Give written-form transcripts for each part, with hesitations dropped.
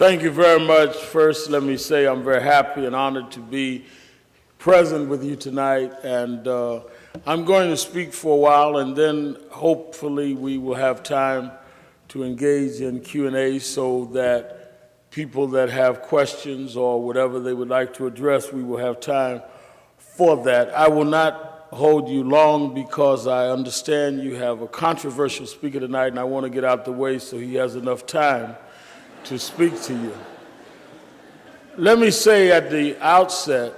Thank you very much. First, let me say I'm very happy and honored to be present with you tonight, and I'm going to speak for a while, and then hopefully we will have time to engage in Q&A so that people that have questions or whatever they would like to address, we will have time for that. I will not hold you long because I understand you have a controversial speaker tonight, and I want to get out the way so he has enough time to speak to you. Let me say at the outset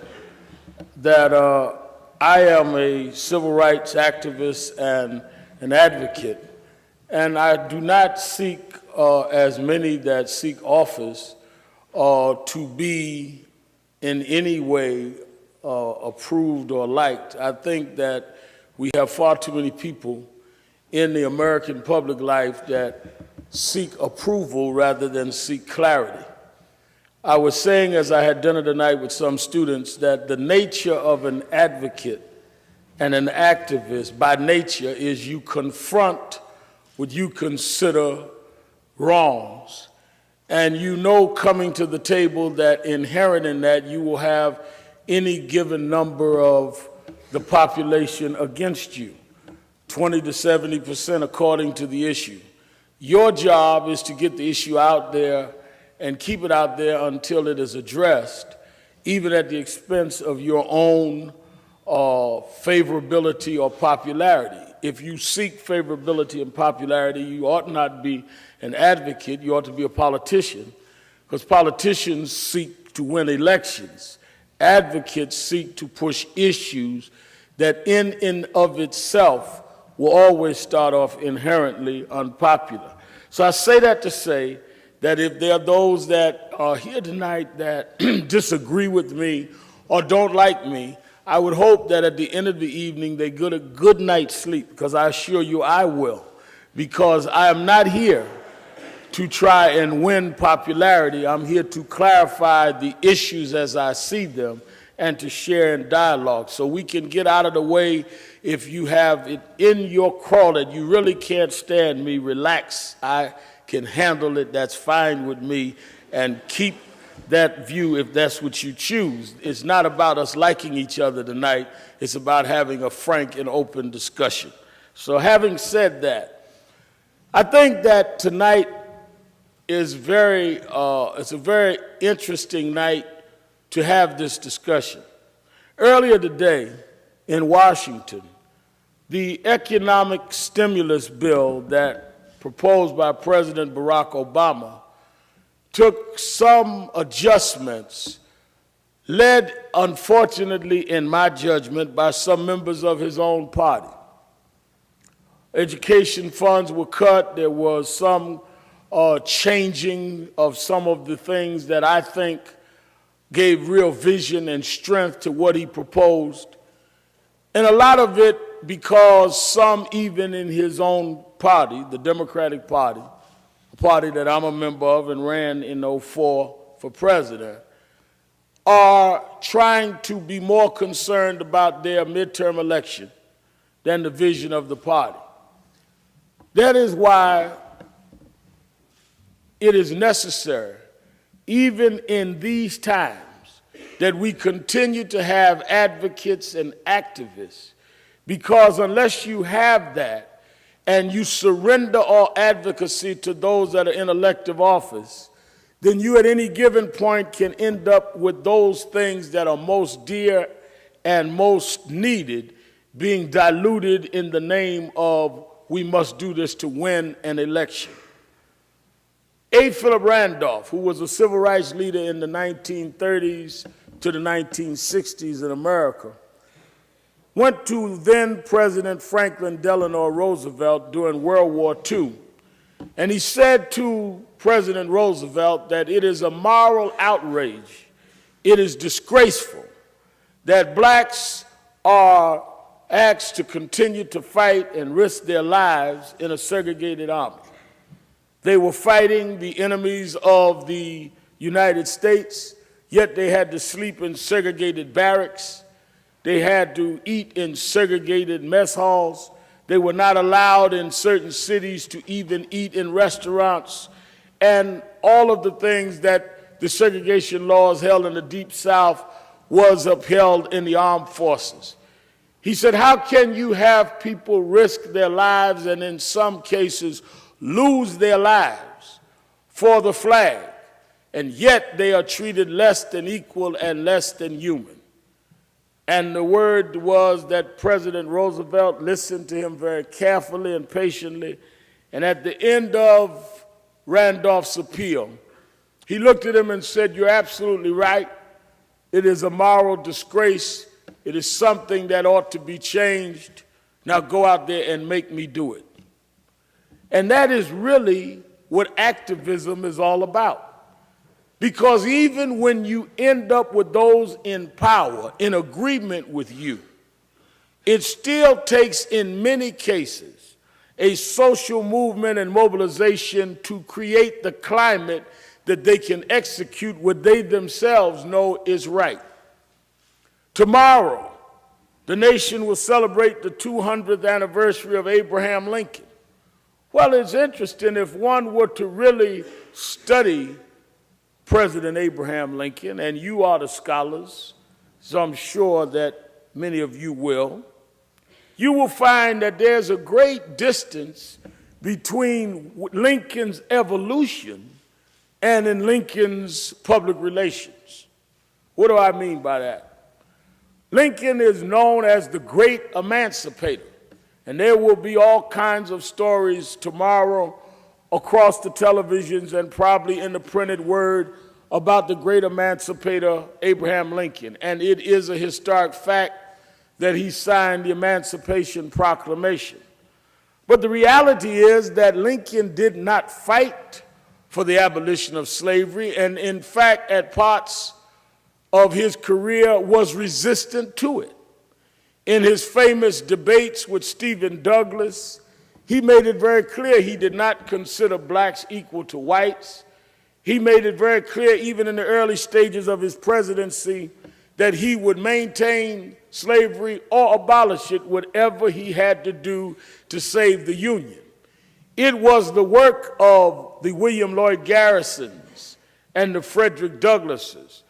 that I am a civil rights activist and an advocate, and I do not seek, as many that seek office, to be in any way approved or liked. I think that we have far too many people in the American public life that seek approval rather than seek clarity. I was saying as I had dinner tonight with some students that the nature of an advocate and an activist by nature is you confront what you consider wrongs. And you know coming to the table that inherent in that you will have any given number of the population against you, 20 to 70% according to the issue. Your job is to get the issue out there and keep it out there until it is addressed, even at the expense of your own favorability or popularity. If you seek favorability and popularity, you ought not be an advocate, you ought to be a politician, because politicians seek to win elections. Advocates seek to push issues that in and of itself will always start off inherently unpopular. So I say that to say that if there are those that are here tonight that disagree with me or don't like me, I would hope that at the end of the evening they get a good night's sleep, because I assure you I will, because I am not here to try and win popularity. I'm here to clarify the issues as I see them and to share in dialogue so we can get out of the way. If you have it in your craw that you really can't stand me, relax. I can handle it. That's fine with me. And keep that view if that's what you choose. It's not about us liking each other tonight. It's about having a frank and open discussion. So having said that, I think that tonight is it's a very interesting night to have this discussion. Earlier today in Washington, the economic stimulus bill that proposed by President Barack Obama took some adjustments, led, unfortunately, in my judgment, by some members of his own party. Education funds were cut. There was some changing of some of the things that I think gave real vision and strength to what he proposed. And a lot of it because some, even in his own party, the Democratic Party, a party that I'm a member of and ran in '04 for president, are trying to be more concerned about their midterm election than the vision of the party. That is why it is necessary, even in these times, that we continue to have advocates and activists, because unless you have that and you surrender all advocacy to those that are in elective office, then you at any given point can end up with those things that are most dear and most needed being diluted in the name of we must do this to win an election. A. Philip Randolph, who was a civil rights leader in the 1930s to the 1960s in America, went to then President Franklin Delano Roosevelt during World War II, and he said to President Roosevelt that it is a moral outrage, it is disgraceful that blacks are asked to continue to fight and risk their lives in a segregated army. They were fighting the enemies of the United States, yet they had to sleep in segregated barracks. They had to eat in segregated mess halls. They were not allowed in certain cities to even eat in restaurants. and all of the things that the segregation laws held in the Deep South was upheld in the armed forces. He said, how can you have people risk their lives and in some cases lose their lives for the flag, and yet they are treated less than equal and less than human? And the word was that President Roosevelt listened to him very carefully and patiently, and at the end of Randolph's appeal, he looked at him and said, you're absolutely right. It is a moral disgrace. It is something that ought to be changed. Now go out there and make me do it. And that is really what activism is all about. Because even when you end up with those in power in agreement with you, it still takes, in many cases, a social movement and mobilization to create the climate that they can execute what they themselves know is right. Tomorrow, the nation will celebrate the 200th anniversary of Abraham Lincoln. Well, it's interesting if one were to really study President Abraham Lincoln, and you are the scholars, so I'm sure that many of you will find that there's a great distance between Lincoln's evolution and in Lincoln's public relations. What do I mean by that? Lincoln is known as the great emancipator, and there will be all kinds of stories tomorrow across the televisions and probably in the printed word about the great emancipator Abraham Lincoln. And it is a historic fact that he signed the Emancipation Proclamation. But the reality is that Lincoln did not fight for the abolition of slavery, and in fact, at parts of his career was resistant to it. In his famous debates with Stephen Douglas, he made it very clear he did not consider blacks equal to whites. He made it very clear, even in the early stages of his presidency, that he would maintain slavery or abolish it, whatever he had to do to save the Union. It was the work of the William Lloyd Garrisons and the Frederick Douglasses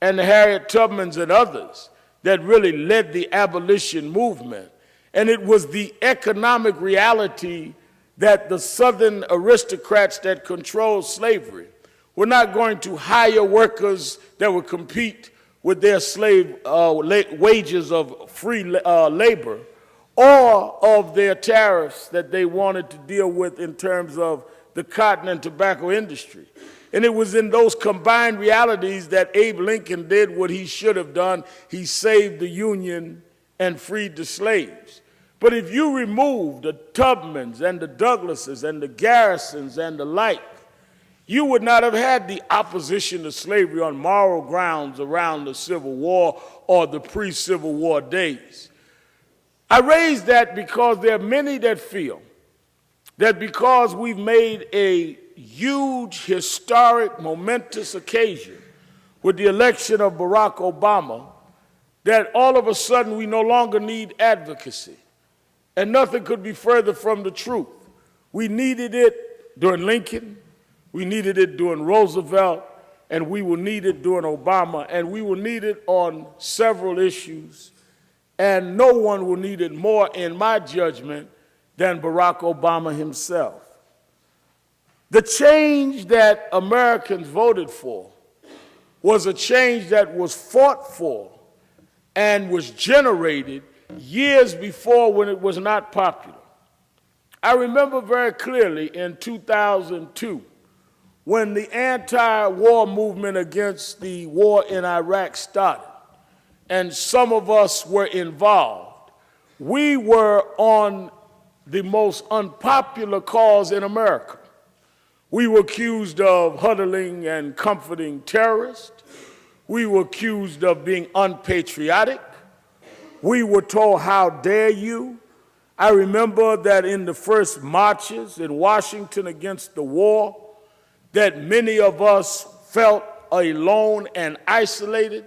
and the Harriet Tubmans and others that really led the abolition movement. And it was the economic reality that the Southern aristocrats that controlled slavery were not going to hire workers that would compete with their slave wages of free labor, or of their tariffs that they wanted to deal with in terms of the cotton and tobacco industry. And it was in those combined realities that Abe Lincoln did what he should have done. He saved the Union and freed the slaves. But if you remove the Tubmans and the Douglases and the Garrisons and the like, you would not have had the opposition to slavery on moral grounds around the Civil War or the pre-Civil War days. I raise that because there are many that feel that because we've made a huge, historic, momentous occasion with the election of Barack Obama, that all of a sudden we no longer need advocacy. And nothing could be further from the truth. We needed it during Lincoln, we needed it during Roosevelt, and we will need it during Obama, and we will need it on several issues, and no one will need it more, in my judgment, than Barack Obama himself. The change that Americans voted for was a change that was fought for and was generated years before when it was not popular. I remember very clearly in 2002 when the anti-war movement against the war in Iraq started, and some of us were involved. We were on the most unpopular cause in America. We were accused of huddling and comforting terrorists. We were accused of being unpatriotic. We were told, how dare you? I remember that in the first marches in Washington against the war, that many of us felt alone and isolated.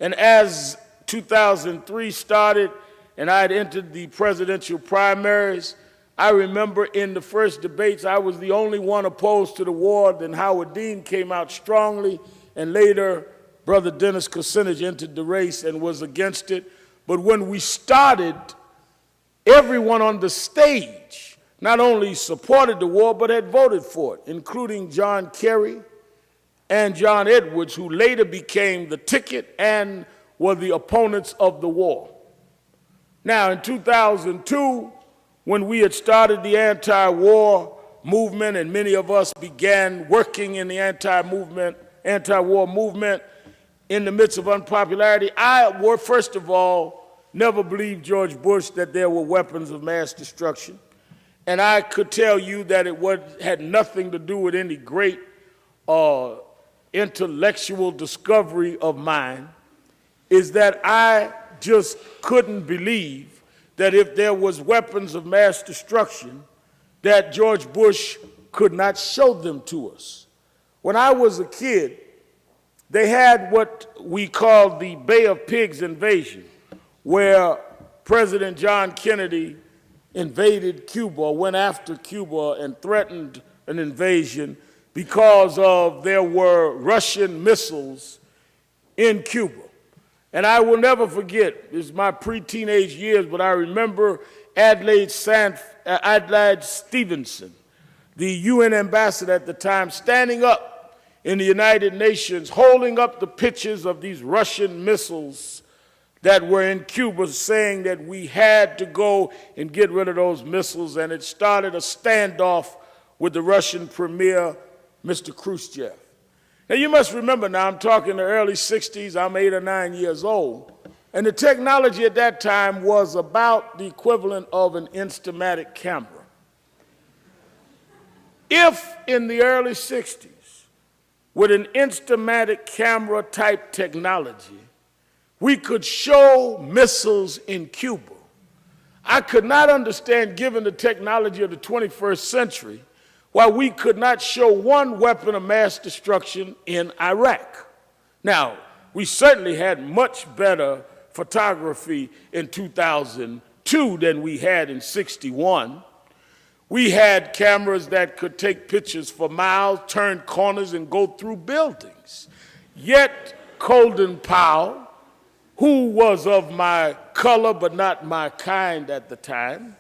And as 2003 started and I had entered the presidential primaries, I remember in the first debates, I was the only one opposed to the war. Then Howard Dean came out strongly, and later Brother Dennis Kucinich entered the race and was against it. But when we started, everyone on the stage not only supported the war, but had voted for it, including John Kerry and John Edwards, who later became the ticket and were the opponents of the war. Now, in 2002, when we had started the anti-war movement, and many of us began working in the anti-war movement in the midst of unpopularity, I, first of all, never believed George Bush that there were weapons of mass destruction. And I could tell you that it had nothing to do with any great intellectual discovery of mine, is that I just couldn't believe that if there was weapons of mass destruction, that George Bush could not show them to us. When I was a kid, they had what we called the Bay of Pigs invasion, where President John Kennedy invaded Cuba, or went after Cuba and threatened an invasion because there were Russian missiles in Cuba. And I will never forget, this is my pre-teenage years, but I remember Adlai Stevenson, the UN ambassador at the time, standing up in the United Nations, holding up the pictures of these Russian missiles that were in Cuba, saying that we had to go and get rid of those missiles, and it started a standoff with the Russian premier, Mr. Khrushchev. Now, you must remember now, I'm talking the early 60s, I'm 8 or 9 years old, and the technology at that time was about the equivalent of an Instamatic camera. If in the early 60s, with an Instamatic camera type technology, we could show missiles in Cuba, I could not understand, given the technology of the 21st century, why we could not show one weapon of mass destruction in Iraq. Now, we certainly had much better photography in 2002 than we had in '61. We had cameras that could take pictures for miles, turn corners, and go through buildings. Yet, Colden Powell, who was of my color but not my kind at the time,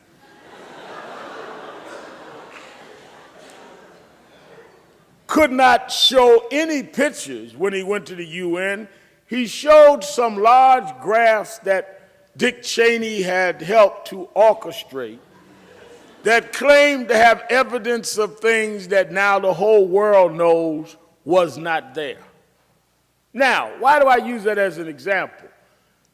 could not show any pictures when he went to the UN. He showed some large graphs that Dick Cheney had helped to orchestrate that claimed to have evidence of things that now the whole world knows was not there. Now, why do I use that as an example?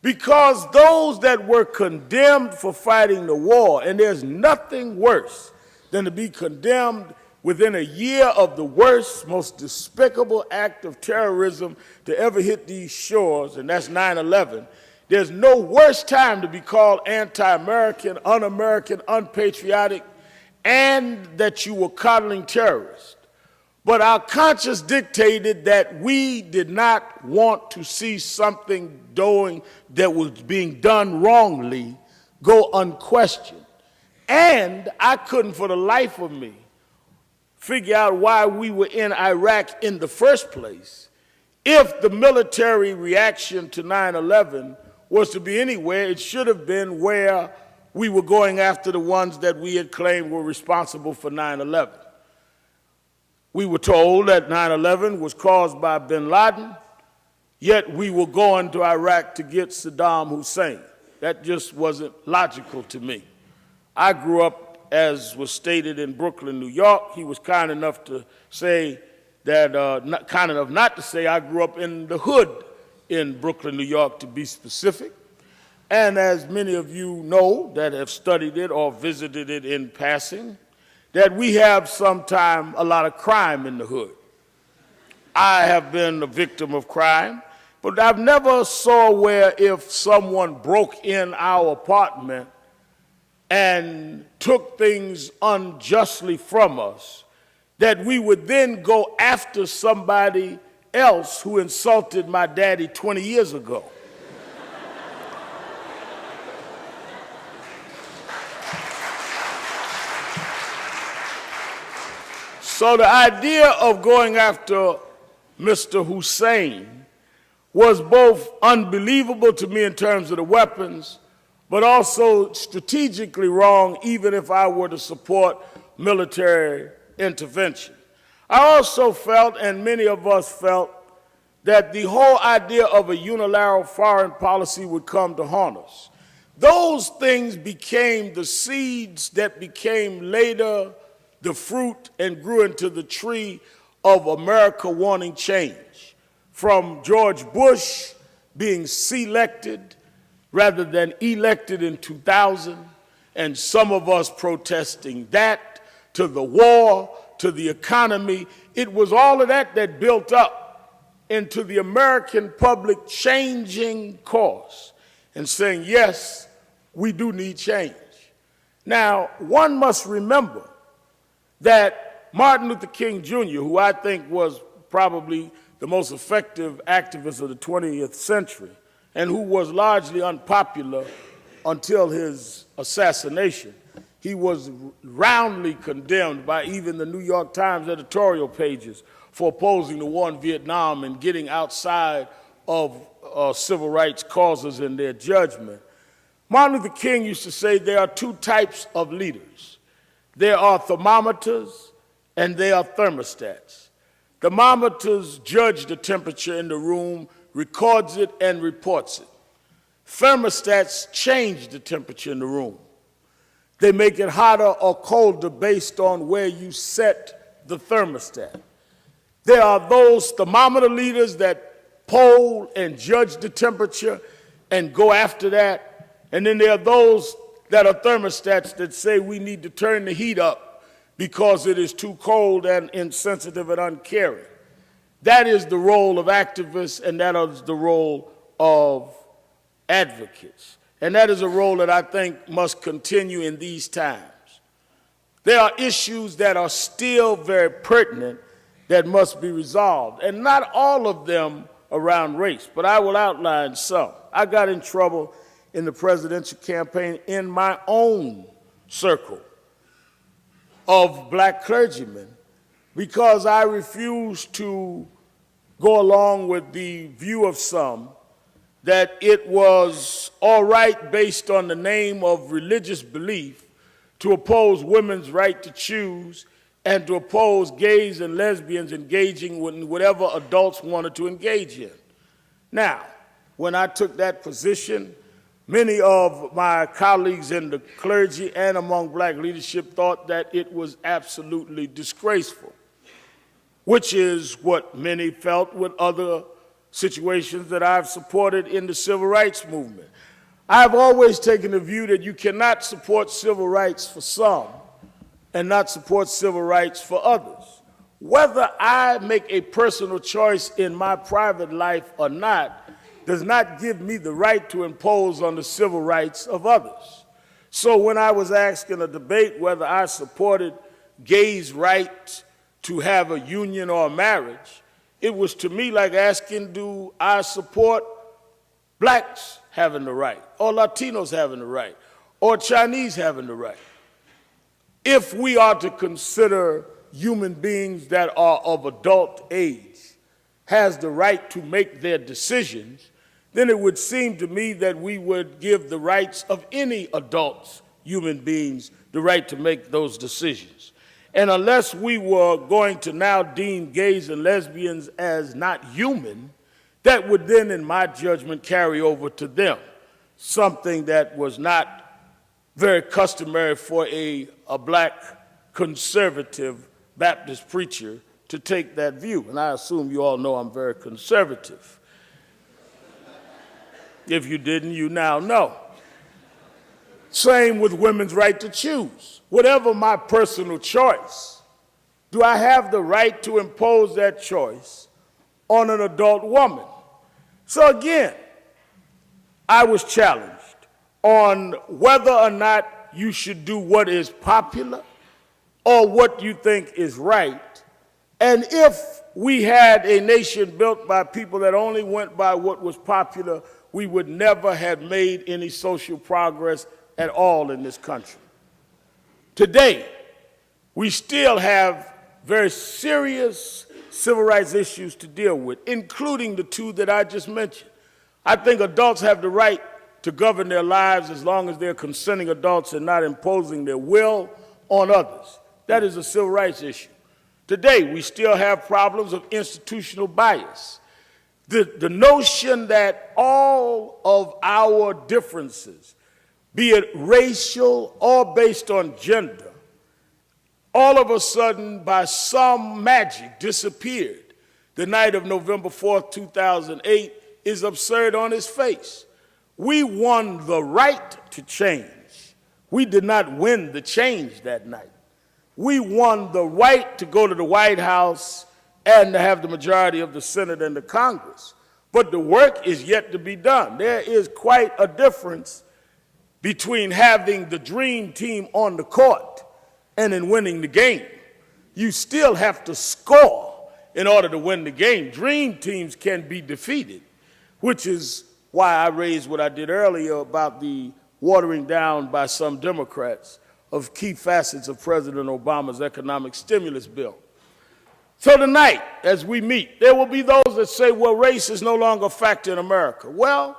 Because those that were condemned for fighting the war, and there's nothing worse than to be condemned within a year of the worst, most despicable act of terrorism to ever hit these shores, and that's 9/11, there's no worse time to be called anti-American, un-American, unpatriotic, and that you were coddling terrorists. But our conscience dictated that we did not want to see something that was being done wrongly go unquestioned. And I couldn't for the life of me figure out why we were in Iraq in the first place. If the military reaction to 9/11 was to be anywhere, it should have been where we were going after the ones that we had claimed were responsible for 9/11. We were told that 9/11 was caused by bin Laden, yet we were going to Iraq to get Saddam Hussein. That just wasn't logical to me. I grew up, as was stated, in Brooklyn, New York. He was kind enough to say that, kind enough not to say I grew up in the hood in Brooklyn, New York, to be specific. And as many of you know that have studied it or visited it in passing, that we have sometimes a lot of crime in the hood. I have been a victim of crime, but I've never saw where if someone broke in our apartment and took things unjustly from us, that we would then go after somebody else who insulted my daddy 20 years ago. So the idea of going after Mr. Hussein was both unbelievable to me in terms of the weapons, but also strategically wrong even if I were to support military intervention. I also felt, and many of us felt, that the whole idea of a unilateral foreign policy would come to haunt us. Those things became the seeds that became later the fruit and grew into the tree of America wanting change. From George Bush being selected rather than elected in 2000, and some of us protesting that, to the war, to the economy, it was all of that that built up into the American public changing course and saying, yes, we do need change. Now, one must remember that Martin Luther King Jr., who I think was probably the most effective activist of the 20th century and who was largely unpopular until his assassination, he was roundly condemned by even the New York Times editorial pages for opposing the war in Vietnam and getting outside of civil rights causes in their judgment. Martin Luther King used to say there are two types of leaders. There are thermometers and there are thermostats. Thermometers judge the temperature in the room, records it, and reports it. Thermostats change the temperature in the room. They make it hotter or colder based on where you set the thermostat. There are those thermometer leaders that poll and judge the temperature and go after that. And then there are those that are thermostats that say we need to turn the heat up because it is too cold and insensitive and uncaring. That is the role of activists, and that is the role of advocates. And that is a role that I think must continue in these times. There are issues that are still very pertinent that must be resolved, and not all of them around race, but I will outline some. I got in trouble in the presidential campaign in my own circle of black clergymen because I refused to go along with the view of some that it was all right based on the name of religious belief to oppose women's right to choose and to oppose gays and lesbians engaging in whatever adults wanted to engage in. Now, when I took that position, many of my colleagues in the clergy and among black leadership thought that it was absolutely disgraceful, which is what many felt with other situations that I've supported in the civil rights movement. I've always taken the view that you cannot support civil rights for some and not support civil rights for others. Whether I make a personal choice in my private life or not does not give me the right to impose on the civil rights of others. So when I was asked in a debate whether I supported gays' right to have a union or a marriage, it was to me like asking, do I support blacks having the right, or Latinos having the right, or Chinese having the right? If we are to consider human beings that are of adult age has the right to make their decisions, then it would seem to me that we would give the rights of any adults, human beings, the right to make those decisions. And unless we were going to now deem gays and lesbians as not human, that would then, in my judgment, carry over to them, something that was not very customary for a black conservative Baptist preacher to take that view. And I assume you all know I'm very conservative. If you didn't, you now know. Same with women's right to choose. Whatever my personal choice, do I have the right to impose that choice on an adult woman? So again, I was challenged on whether or not you should do what is popular or what you think is right. And if we had a nation built by people that only went by what was popular, we would never have made any social progress at all in this country. Today, we still have very serious civil rights issues to deal with, including the two that I just mentioned. I think adults have the right to govern their lives as long as they're consenting adults and not imposing their will on others. That is a civil rights issue. Today, we still have problems of institutional bias. The notion that all of our differences, be it racial or based on gender, all of a sudden, by some magic, disappeared the night of November 4th, 2008, is absurd on its face. We won the right to change. We did not win the change that night. We won the right to go to the White House and to have the majority of the Senate and the Congress. But the work is yet to be done. There is quite a difference between having the dream team on the court and in winning the game. You still have to score in order to win the game. Dream teams can be defeated, which is why I raised what I did earlier about the watering down by some Democrats of key facets of President Obama's economic stimulus bill. So tonight, as we meet, there will be those that say, well, race is no longer a factor in America. Well,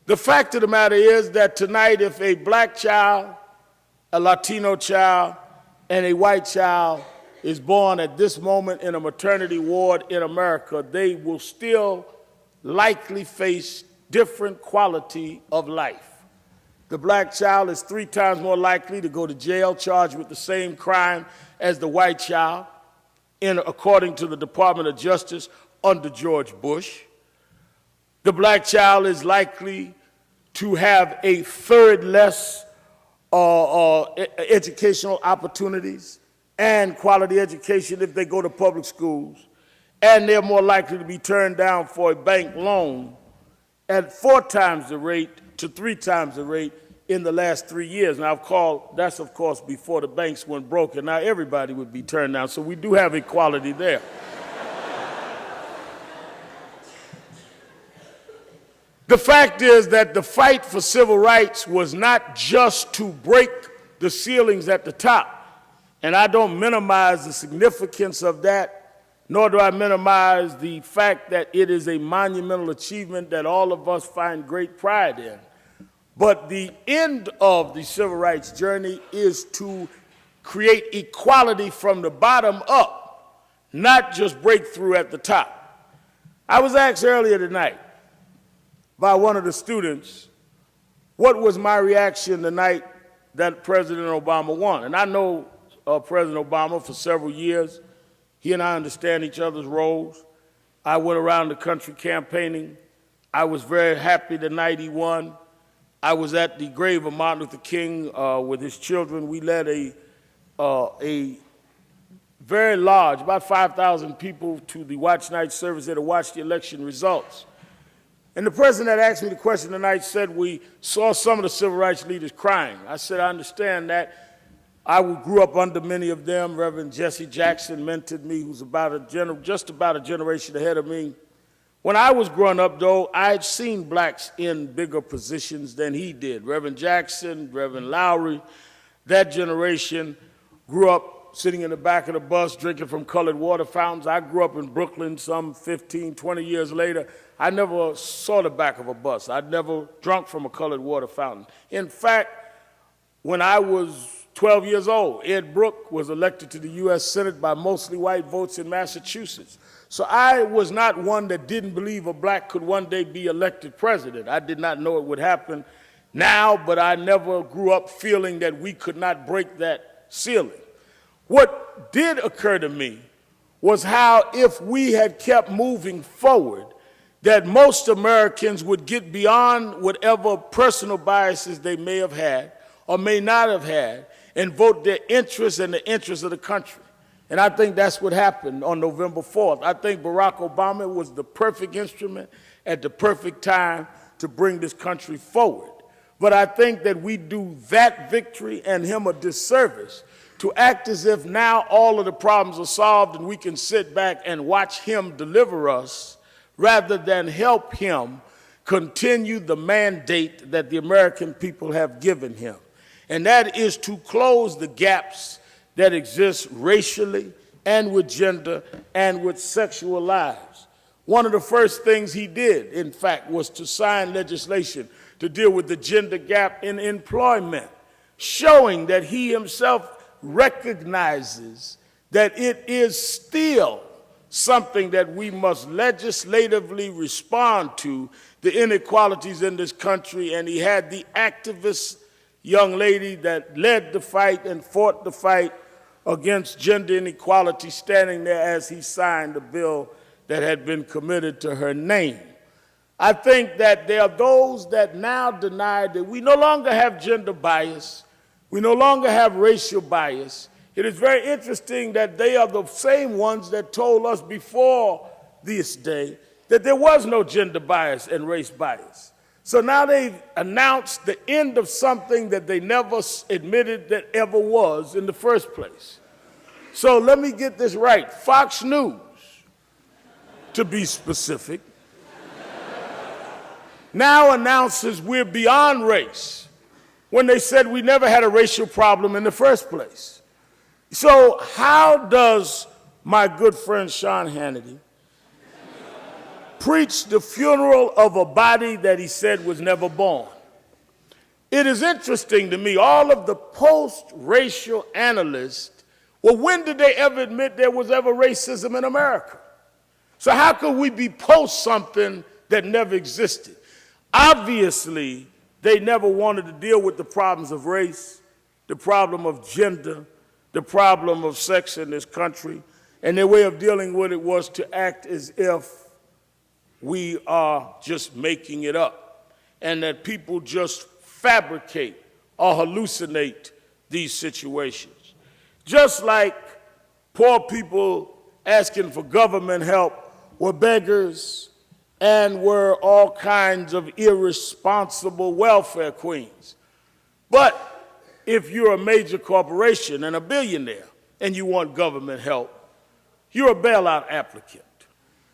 the fact of the matter is that tonight, if a black child, a Latino child, and a white child is born at this moment in a maternity ward in America, they will still likely face different quality of life. The black child is 3 times more likely to go to jail charged with the same crime as the white child, according to the Department of Justice under George Bush. The black child is likely to have a third less educational opportunities and quality education if they go to public schools, and they're more likely to be turned down for a bank loan at 4 times the rate to 3 times the rate in the last 3 years. Now, that's, of course, before the banks went broke, and now everybody would be turned down, so we do have equality there. The fact is that the fight for civil rights was not just to break the ceilings at the top, and I don't minimize the significance of that, nor do I minimize the fact that it is a monumental achievement that all of us find great pride in. But the end of the civil rights journey is to create equality from the bottom up, not just breakthrough at the top. I was asked earlier tonight by one of the students, what was my reaction the night that President Obama won? And I know President Obama for several years. He and I understand each other's roles. I went around the country campaigning. I was very happy the night he won. I was at the grave of Martin Luther King with his children. We led a very large, about 5,000 people, to the watch night service there to watch the election results. And the president that asked me the question tonight said we saw some of the civil rights leaders crying. I said, I understand that. I grew up under many of them. Reverend Jesse Jackson mentored me, who's just about a generation ahead of me. When I was growing up, though, I had seen blacks in bigger positions than he did. Reverend Jackson, Reverend Lowry, that generation grew up sitting in the back of the bus drinking from colored water fountains. I grew up in Brooklyn some 15, 20 years later. I never saw the back of a bus. I'd never drunk from a colored water fountain. In fact, when I was 12 years old, Ed Brooke was elected to the U.S. Senate by mostly white votes in Massachusetts. So I was not one that didn't believe a black could one day be elected president. I did not know it would happen now, but I never grew up feeling that we could not break that ceiling. What did occur to me was how if we had kept moving forward, that most Americans would get beyond whatever personal biases they may have had or may not have had and vote their interests and the interests of the country. And I think that's what happened on November 4th. I think Barack Obama was the perfect instrument at the perfect time to bring this country forward. But I think that we do that victory and him a disservice to act as if now all of the problems are solved and we can sit back and watch him deliver us rather than help him continue the mandate that the American people have given him. And that is to close the gaps that exists racially and with gender and with sexual lives. One of the first things he did, in fact, was to sign legislation to deal with the gender gap in employment, showing that he himself recognizes that it is still something that we must legislatively respond to, the inequalities in this country. And he had the activist young lady that led the fight and fought the fight against gender inequality standing there as he signed a bill that had been committed to her name. I think that there are those that now deny that we no longer have gender bias, we no longer have racial bias. It is very interesting that they are the same ones that told us before this day that there was no gender bias and race bias. So now they've announced the end of something that they never admitted that ever was in the first place. So let me get this right. Fox News, to be specific, now announces we're beyond race when they said we never had a racial problem in the first place. So how does my good friend Sean Hannity preach the funeral of a body that he said was never born? It is interesting to me, all of the post-racial analysts, well, when did they ever admit there was ever racism in America? So how could we be post something that never existed? Obviously, they never wanted to deal with the problems of race, the problem of gender, the problem of sex in this country, and their way of dealing with it was to act as if we are just making it up and that people just fabricate or hallucinate these situations. Just like poor people asking for government help were beggars and were all kinds of irresponsible welfare queens. But if you're a major corporation and a billionaire and you want government help, you're a bailout applicant.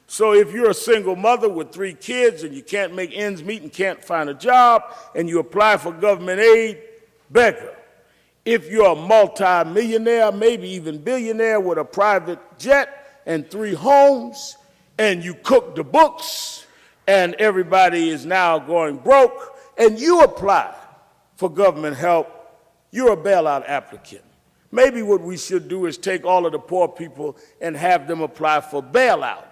So if you're a single mother with 3 kids and you can't make ends meet and can't find a job and you apply for government aid, beggar. If you're a multi-millionaire, maybe even billionaire with a private jet and 3 homes and you cook the books and everybody is now going broke and you apply for government help, you're a bailout applicant. Maybe what we should do is take all of the poor people and have them apply for bailout.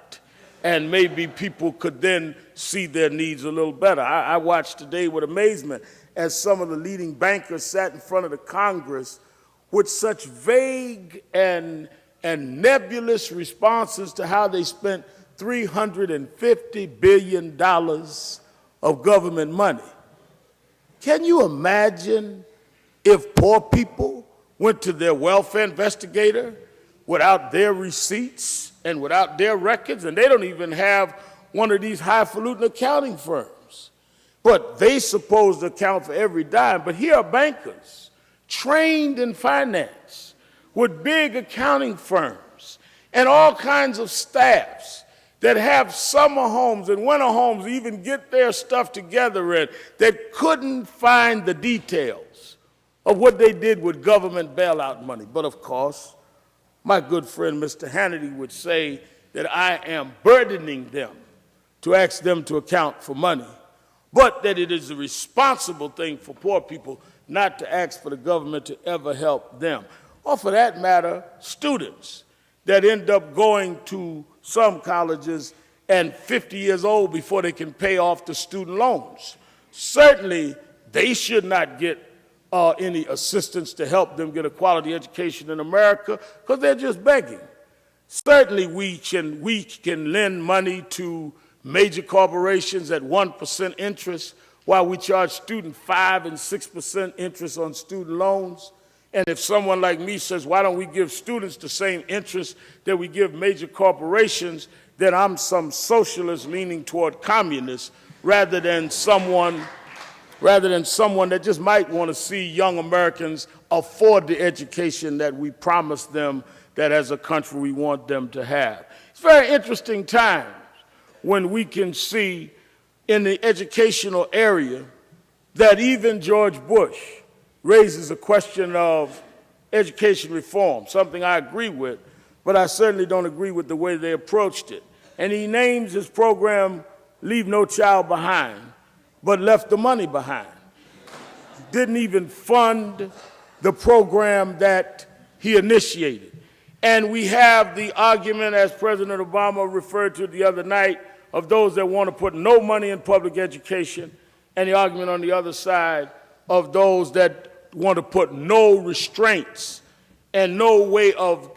And maybe people could then see their needs a little better. I watched today with amazement as some of the leading bankers sat in front of the Congress with such vague and nebulous responses to how they spent $350 billion of government money. Can you imagine if poor people went to their welfare investigator without their receipts and without their records, and they don't even have one of these highfalutin accounting firms, but they supposed to account for every dime. But here are bankers trained in finance with big accounting firms and all kinds of staffs that have summer homes and winter homes, even get their stuff together in, that couldn't find the details of what they did with government bailout money. But of course, my good friend Mr. Hannity would say that I am burdening them to ask them to account for money, but that it is a responsible thing for poor people not to ask for the government to ever help them. Or for that matter, students that end up going to some colleges and 50 years old before they can pay off the student loans. Certainly, they should not get any assistance to help them get a quality education in America because they're just begging. Certainly, we can lend money to major corporations at 1% interest while we charge students 5 and 6% interest on student loans. And if someone like me says, why don't we give students the same interest that we give major corporations, then I'm some socialist leaning toward communist rather than someone that just might want to see young Americans afford the education that we promised them that as a country we want them to have. It's very interesting times when we can see in the educational area that even George Bush raises a question of education reform, something I agree with, but I certainly don't agree with the way they approached it. And he names his program Leave No Child Behind, but left the money behind. Didn't even fund the program that he initiated. And we have the argument, as President Obama referred to the other night, of those that want to put no money in public education, and the argument on the other side of those that want to put no restraints and no way of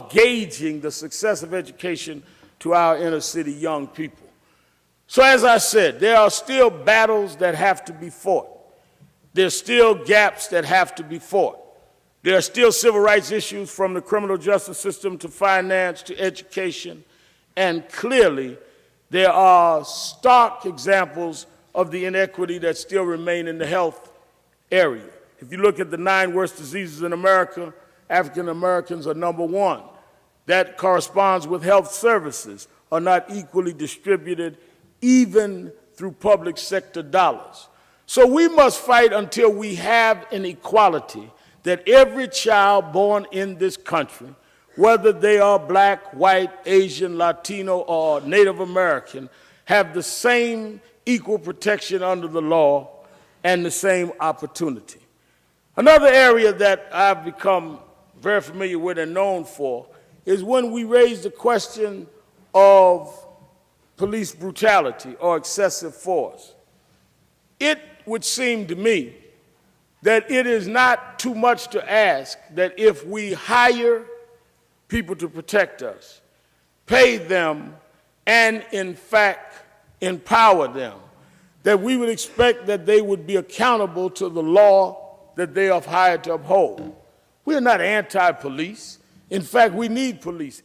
gauging the success of education to our inner city young people. So as I said, there are still battles that have to be fought. There's still gaps that have to be fought. There are still civil rights issues, from the criminal justice system to finance to education, and clearly there are stark examples of the inequity that still remain in the health area. If you look at the 9 worst diseases in America, African Americans are number 1. That corresponds with health services are not equally distributed, even through public sector dollars. So we must fight until we have an equality that every child born in this country, whether they are black, white, Asian, Latino, or Native American, have the same equal protection under the law and the same opportunity. Another area that I've become very familiar with and known for is when we raise the question of police brutality or excessive force. It would seem to me that it is not too much to ask that if we hire people to protect us, pay them, and in fact empower them, that we would expect that they would be accountable to the law that they are hired to uphold. We are not anti-police. In fact, we need police.